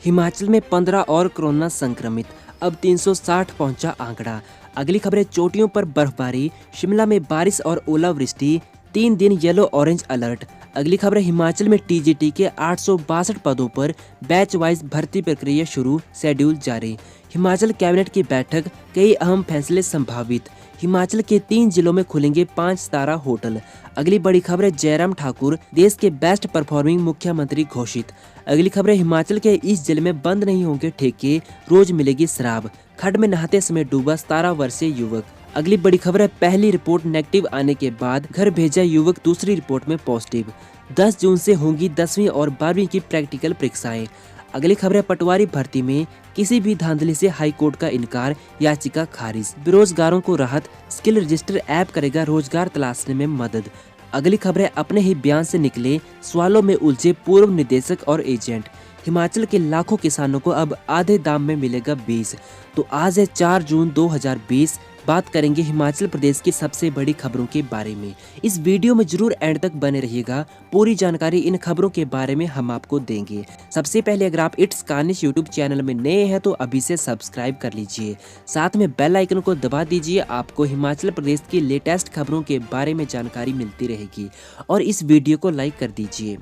हिमाचल में 15 और कोरोना संक्रमित, अब 360 पहुंचा आंकड़ा। अगली खबरें, चोटियों पर बर्फबारी, शिमला में बारिश और ओलावृष्टि, 3 दिन येलो ऑरेंज अलर्ट। अगली खबर, हिमाचल में टीजीटी के 862 पदों पर बैच वाइज भर्ती प्रक्रिया शुरू, शेड्यूल जारी। हिमाचल कैबिनेट की बैठक, कई अहम फैसले संभावित। हिमाचल के 3 जिलों में खुलेंगे 5 सितारा होटल। अगली बड़ी खबर है, जयराम ठाकुर देश के बेस्ट परफॉर्मिंग मुख्यमंत्री घोषित। अगली खबर है, हिमाचल के इस जिले में बंद नहीं होंगे ठेके, रोज मिलेगी शराब। खड्ड में नहाते समय डूबा 17 वर्षीय युवक। अगली बड़ी खबर है, पहली रिपोर्ट नेगेटिव आने के बाद घर भेजा युवक, दूसरी रिपोर्ट में पॉजिटिव। 10 जून से होंगी 10वीं और 12वीं की प्रैक्टिकल परीक्षाएं। अगली खबर है, पटवारी भर्ती में किसी भी धांधली से हाईकोर्ट का इनकार, याचिका खारिज। बेरोजगारों को राहत, स्किल रजिस्टर ऐप करेगा रोजगार तलाशने में मदद। अगली खबर है, अपने ही बयान से निकले सवालों में उलझे पूर्व निदेशक और एजेंट। हिमाचल के लाखों किसानों को अब आधे दाम में मिलेगा बीज। तो आज है 4 जून 2020। बात करेंगे हिमाचल प्रदेश की सबसे बड़ी खबरों के बारे में। इस वीडियो में जरूर एंड तक बने रहिएगा, पूरी जानकारी इन खबरों के बारे में हम आपको देंगे। सबसे पहले अगर आप इट्स कार्निश यूट्यूब चैनल में नए हैं तो अभी से सब्सक्राइब कर लीजिए, साथ में बेल आइकन को दबा दीजिए। आपको हिमाचल प्रदेश की लेटेस्ट खबरों के बारे में जानकारी मिलती रहेगी और इस वीडियो को लाइक कर दीजिए।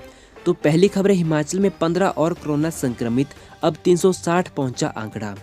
तो पहली खबर है, हिमाचल में 15 और कोरोना संक्रमित, अब 360 पहुंचा आंकड़ा।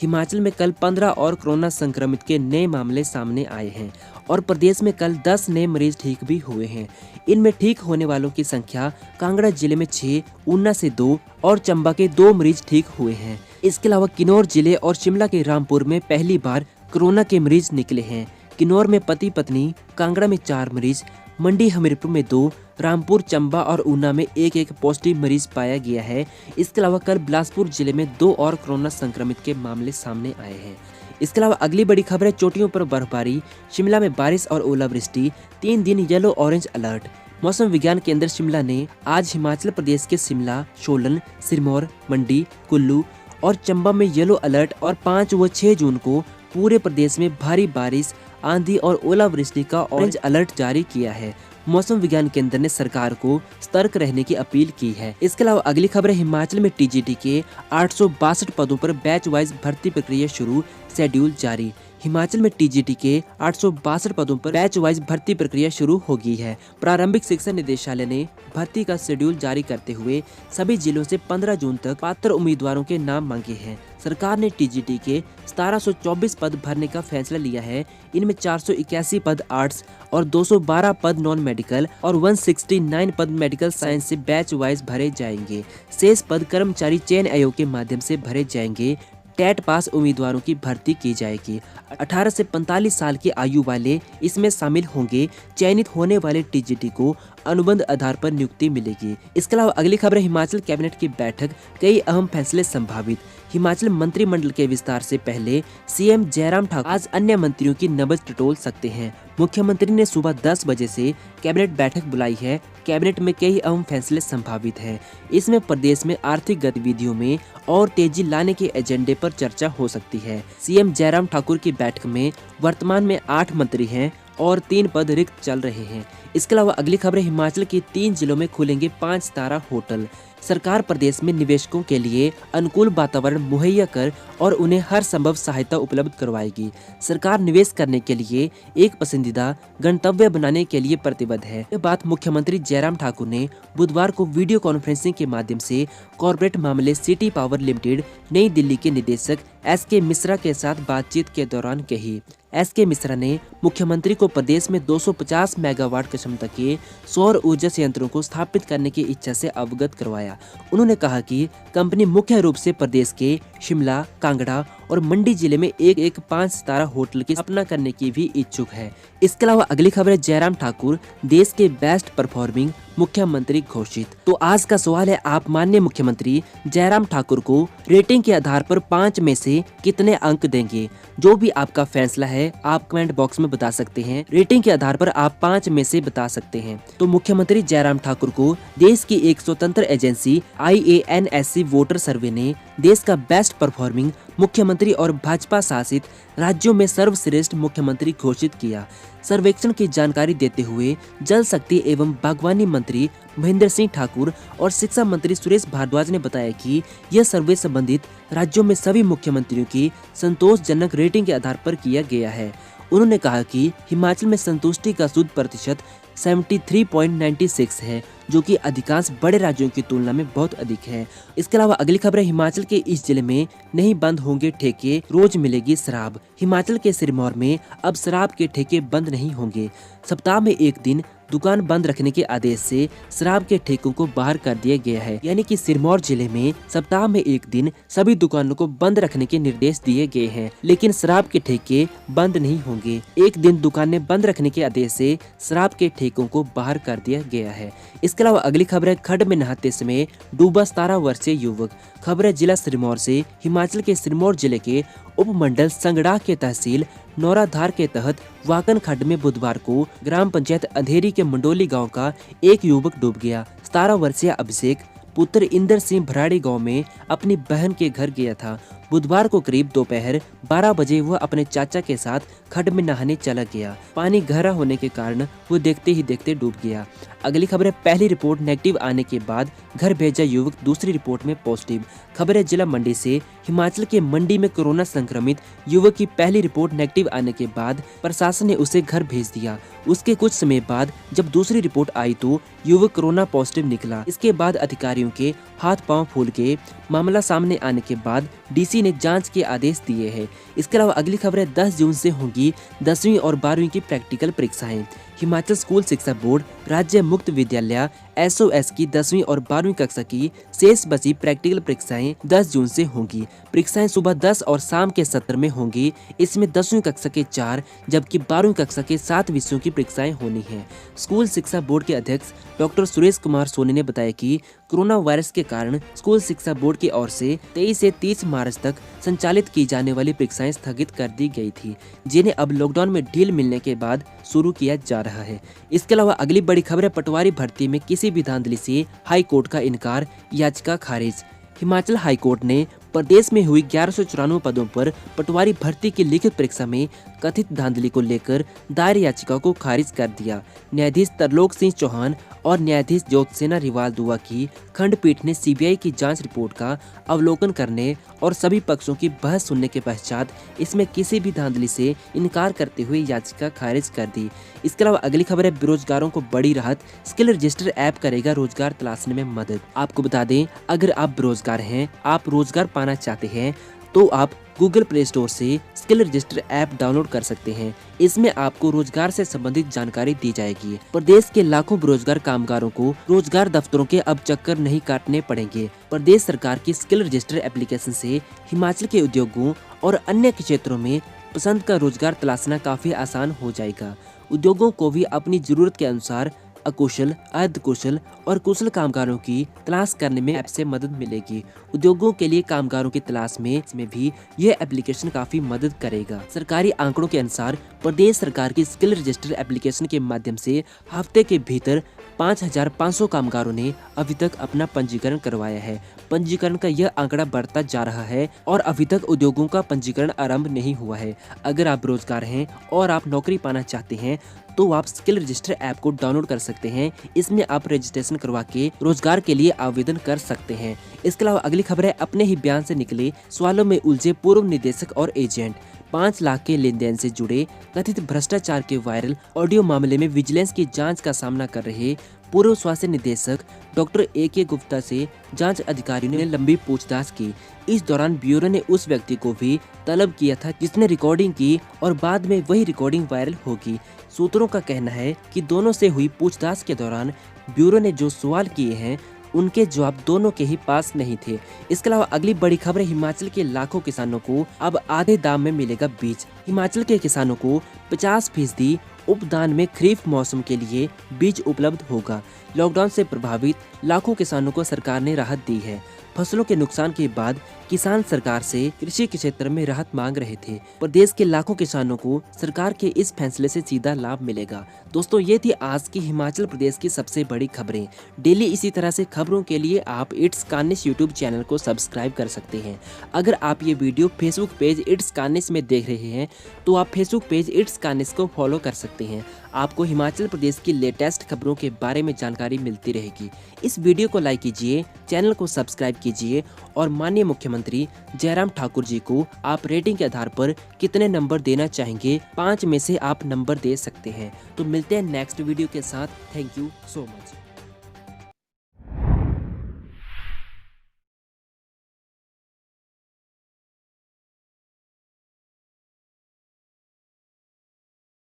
हिमाचल में कल 15 और कोरोना संक्रमित के नए मामले सामने आए हैं और प्रदेश में कल 10 नए मरीज ठीक भी हुए हैं। इनमें ठीक होने वालों की संख्या, कांगड़ा जिले में 6, ऊना से 2 और चंबा के 2 मरीज ठीक हुए हैं। इसके अलावा किन्नौर जिले और शिमला के रामपुर में पहली बार कोरोना के मरीज निकले हैं। किन्नौर में पति पत्नी, कांगड़ा में 4 मरीज, मंडी हमीरपुर में 2, रामपुर, चंबा और ऊना में 1-1 पॉजिटिव मरीज पाया गया है। इसके अलावा कल बिलासपुर जिले में 2 और कोरोना संक्रमित के मामले सामने आए हैं। इसके अलावा अगली बड़ी खबर है, चोटियों पर बर्फबारी, शिमला में बारिश और ओलावृष्टि, 3 दिन येलो ऑरेंज अलर्ट। मौसम विज्ञान केंद्र शिमला ने आज हिमाचल प्रदेश के शिमला, सोलन, सिरमौर, मंडी, कुल्लू और चंबा में येलो अलर्ट और 5 व 6 जून को पूरे प्रदेश में भारी बारिश, आंधी और ओलावृष्टि का ऑरेंज अलर्ट जारी किया है। मौसम विज्ञान केंद्र ने सरकार को सतर्क रहने की अपील की है। इसके अलावा अगली खबर है, हिमाचल में टीजीटी के 862 पदों पर बैच वाइज भर्ती प्रक्रिया शुरू, शेड्यूल जारी। हिमाचल में टीजीटी के 862 पदों पर बैच वाइज भर्ती प्रक्रिया शुरू हो गई है। प्रारंभिक शिक्षा निदेशालय ने भर्ती का शेड्यूल जारी करते हुए सभी जिलों से 15 जून तक पात्र उम्मीदवारों के नाम मांगे हैं। सरकार ने टीजीटी के 1724 पद भरने का फैसला लिया है। इनमें 481 पद आर्ट्स और 212 पद नॉन मेडिकल और 169 पद मेडिकल साइंस से बैच वाइज भरे जाएंगे। शेष पद कर्मचारी चयन आयोग के माध्यम से भरे जाएंगे। टेट पास उम्मीदवारों की भर्ती की जाएगी। 18 से 45 साल की आयु वाले इसमें शामिल होंगे। चयनित होने वाले टीजीटी को अनुबंध आधार पर नियुक्ति मिलेगी। इसके अलावा अगली खबर है, हिमाचल कैबिनेट की बैठक, कई अहम फैसले संभावित। हिमाचल मंत्रिमंडल के विस्तार से पहले सीएम जयराम ठाकुर आज अन्य मंत्रियों की नब्ज टटोल सकते हैं। मुख्यमंत्री ने सुबह 10 बजे से कैबिनेट बैठक बुलाई है। कैबिनेट में कई अहम फैसले संभावित हैं। इसमें प्रदेश में आर्थिक गतिविधियों में और तेजी लाने के एजेंडे पर चर्चा हो सकती है। सीएम जयराम ठाकुर की बैठक में वर्तमान में 8 मंत्री हैं और 3 पद रिक्त चल रहे हैं। इसके अलावा अगली खबर है, हिमाचल के 3 जिलों में खुलेंगे 5 सितारा होटल। सरकार प्रदेश में निवेशकों के लिए अनुकूल वातावरण मुहैया कर और उन्हें हर संभव सहायता उपलब्ध करवाएगी। सरकार निवेश करने के लिए एक पसंदीदा गंतव्य बनाने के लिए प्रतिबद्ध है। यह बात मुख्यमंत्री जयराम ठाकुर ने बुधवार को वीडियो कॉन्फ्रेंसिंग के माध्यम से कॉर्पोरेट मामले सिटी पावर लिमिटेड नई दिल्ली के निदेशक एसके मिश्रा के साथ बातचीत के दौरान कही। एसके मिश्रा ने मुख्यमंत्री को प्रदेश में 250 मेगावाट क्षमता के सौर ऊर्जा संयंत्रों को स्थापित करने की इच्छा से अवगत करवाया। उन्होंने कहा कि कंपनी मुख्य रूप से प्रदेश के शिमला, कांगड़ा और मंडी जिले में एक 5 सितारा होटल की स्थापना करने की भी इच्छुक है। इसके अलावा अगली खबर है, जयराम ठाकुर देश के बेस्ट परफॉर्मिंग मुख्यमंत्री घोषित। तो आज का सवाल है, आप माननीय मुख्यमंत्री जयराम ठाकुर को रेटिंग के आधार पर 5 में से कितने अंक देंगे? जो भी आपका फैसला है आप कमेंट बॉक्स में बता सकते हैं। रेटिंग के आधार पर आप 5 में से बता सकते हैं। तो मुख्यमंत्री जयराम ठाकुर को देश की एक स्वतंत्र एजेंसी IANSC वोटर सर्वे ने देश का बेस्ट परफॉर्मिंग मुख्यमंत्री और भाजपा शासित राज्यों में सर्वश्रेष्ठ मुख्यमंत्री घोषित किया। सर्वेक्षण की जानकारी देते हुए जल शक्ति एवं बागवानी मंत्री महेंद्र सिंह ठाकुर और शिक्षा मंत्री सुरेश भारद्वाज ने बताया कि यह सर्वे संबंधित राज्यों में सभी मुख्यमंत्रियों की संतोषजनक रेटिंग के आधार पर किया गया है। उन्होंने कहा कि हिमाचल में संतुष्टि का शुद्ध प्रतिशत 73.96 है, जो कि अधिकांश बड़े राज्यों की तुलना में बहुत अधिक है। इसके अलावा अगली खबर है, हिमाचल के इस जिले में नहीं बंद होंगे ठेके, रोज मिलेगी शराब। हिमाचल के सिरमौर में अब शराब के ठेके बंद नहीं होंगे। सप्ताह में एक दिन दुकान बंद रखने के आदेश से शराब के ठेकों को बाहर कर दिया गया है, यानी कि सिरमौर जिले में सप्ताह में एक दिन सभी दुकानों को बंद रखने के निर्देश दिए गए हैं, लेकिन शराब के ठेके बंद नहीं होंगे। एक दिन दुकानें बंद रखने के आदेश से शराब के ठेकों को बाहर कर दिया गया है। इसके अलावा अगली खबर है, खड्ड में नहाते समय डूबा 17 वर्षीय युवक। खबर है जिला सिरमौर से। हिमाचल के सिरमौर जिले के उपमंडल संगड़ाह के तहसील नौराधार के तहत वाकन खड्ड में बुधवार को ग्राम पंचायत अंधेरी के मंडोली गांव का एक युवक डूब गया। 17 वर्षीय अभिषेक पुत्र इंदर सिंह भराड़ी गांव में अपनी बहन के घर गया था। बुधवार को करीब दोपहर 12 बजे वह अपने चाचा के साथ खड्ड में नहाने चला गया। पानी गहरा होने के कारण वो देखते ही देखते डूब गया। अगली खबर है, पहली रिपोर्ट नेगेटिव आने के बाद घर भेजा युवक, दूसरी रिपोर्ट में पॉजिटिव। खबर है जिला मंडी से। हिमाचल के मंडी में कोरोना संक्रमित युवक की पहली रिपोर्ट नेगेटिव आने के बाद प्रशासन ने उसे घर भेज दिया। उसके कुछ समय बाद जब दूसरी रिपोर्ट आई तो युवक कोरोना पॉजिटिव निकला। इसके बाद अधिकारियों के हाथ पांव फूल गए। मामला सामने आने के बाद डीसी ने जांच के आदेश दिए हैं। इसके अलावा अगली खबर है, 10 जून से होंगी 10वीं और 12वीं की प्रैक्टिकल परीक्षाएं। हिमाचल स्कूल शिक्षा बोर्ड राज्य मुक्त विद्यालय SOS की 10वीं और 12वीं कक्षा की शेष बची प्रैक्टिकल परीक्षाएं 10 जून से होंगी। परीक्षाएं सुबह 10 और शाम के सत्र में होंगी। इसमें 10वीं कक्षा के 4 जबकि 12वीं कक्षा के 7 विषयों की परीक्षाएं होनी है। स्कूल शिक्षा बोर्ड के अध्यक्ष डॉक्टर सुरेश कुमार सोनी ने बताया कि कोरोना वायरस के कारण स्कूल शिक्षा बोर्ड की ओर से 23 से 30 मार्च तक संचालित की जाने वाली परीक्षाएं स्थगित कर दी गई थी, जिन्हें अब लॉकडाउन में ढील मिलने के बाद शुरू किया जा रहा है। इसके अलावा अगली बड़ी खबर है, पटवारी भर्ती में किसी भी धांधली से हाई कोर्ट का इनकार, याचिका खारिज। हिमाचल हाई कोर्ट ने प्रदेश में हुई 1194 पदों पर पटवारी भर्ती की लिखित परीक्षा में कथित धांधली को लेकर दायर याचिका को खारिज कर दिया। न्यायाधीश तरलोक सिंह चौहान और न्यायाधीश ज्योतिसेना रिवाल दुआ की खंडपीठ ने सीबीआई की जांच रिपोर्ट का अवलोकन करने और सभी पक्षों की बहस सुनने के पश्चात इसमें किसी भी धांधली से इनकार करते हुए याचिका खारिज कर दी। इसके अलावा अगली खबर है, बेरोजगारों को बड़ी राहत, स्किल रजिस्टर ऐप करेगा रोजगार तलाशने में मदद। आपको बता दें, अगर आप बेरोजगार हैं, आप रोजगार पाना चाहते हैं तो आप गूगल प्ले स्टोर से स्किल रजिस्टर ऐप डाउनलोड कर सकते हैं। इसमें आपको रोजगार से संबंधित जानकारी दी जाएगी। प्रदेश के लाखों बेरोजगार कामगारों को रोजगार दफ्तरों के अब चक्कर नहीं काटने पड़ेंगे। प्रदेश सरकार की स्किल रजिस्टर एप्लीकेशन से हिमाचल के उद्योगों और अन्य क्षेत्रों में पसंद का रोजगार तलाशना काफी आसान हो जाएगा। उद्योगों को भी अपनी जरूरत के अनुसार अकुशल, अर्धकुशल और कुशल कामगारों की तलाश करने में ऐप से मदद मिलेगी। उद्योगों के लिए कामगारों की तलाश में भी यह एप्लीकेशन काफी मदद करेगा। सरकारी आंकड़ों के अनुसार प्रदेश सरकार की स्किल रजिस्टर एप्लीकेशन के माध्यम से हफ्ते के भीतर 5500 कामगारों ने अभी तक अपना पंजीकरण करवाया है। पंजीकरण का यह आंकड़ा बढ़ता जा रहा है और अभी तक उद्योगों का पंजीकरण आरंभ नहीं हुआ है। अगर आप बेरोजगार हैं और आप नौकरी पाना चाहते हैं तो आप स्किल रजिस्टर ऐप को डाउनलोड कर सकते हैं। इसमें आप रजिस्ट्रेशन करवा के रोजगार के लिए आवेदन कर सकते हैं। इसके अलावा अगली खबर है, अपने ही बयान से निकले सवालों में उलझे पूर्व निदेशक और एजेंट। 5 लाख के लेन देन से जुड़े कथित भ्रष्टाचार के वायरल ऑडियो मामले में विजिलेंस की जांच का सामना कर रहे पूर्व स्वास्थ्य निदेशक डॉक्टर AK गुप्ता से जांच अधिकारियों ने लंबी पूछताछ की। इस दौरान ब्यूरो ने उस व्यक्ति को भी तलब किया था जिसने रिकॉर्डिंग की और बाद में वही रिकॉर्डिंग वायरल होगी। सूत्रों का कहना है कि दोनों से हुई पूछताछ के दौरान ब्यूरो ने जो सवाल किए हैं उनके जवाब दोनों के ही पास नहीं थे। इसके अलावा अगली बड़ी खबर, हिमाचल के लाखों किसानों को अब आधे दाम में मिलेगा बीज। हिमाचल के किसानों को 50% उपदान में खरीफ मौसम के लिए बीज उपलब्ध होगा। लॉकडाउन से प्रभावित लाखों किसानों को सरकार ने राहत दी है। फसलों के नुकसान के बाद किसान सरकार से कृषि के क्षेत्र में राहत मांग रहे थे। प्रदेश के लाखों किसानों को सरकार के इस फैसले से सीधा लाभ मिलेगा। दोस्तों, ये थी आज की हिमाचल प्रदेश की सबसे बड़ी खबरें। डेली इसी तरह से खबरों के लिए आप इट्स कानिस यूट्यूब चैनल को सब्सक्राइब कर सकते हैं। अगर आप ये वीडियो फेसबुक पेज इट्स कानिस में देख रहे हैं तो आप फेसबुक पेज इट्स कानिस को फॉलो कर सकते हैं। आपको हिमाचल प्रदेश की लेटेस्ट खबरों के बारे में जानकारी मिलती रहेगी। इस वीडियो को लाइक कीजिए, चैनल को सब्सक्राइब कीजिए और माननीय मुख्यमंत्री जयराम ठाकुर जी को आप रेटिंग के आधार पर कितने नंबर देना चाहेंगे, 5 में से आप नंबर दे सकते हैं। तो मिलते हैं नेक्स्ट वीडियो के साथ। Thank you so much.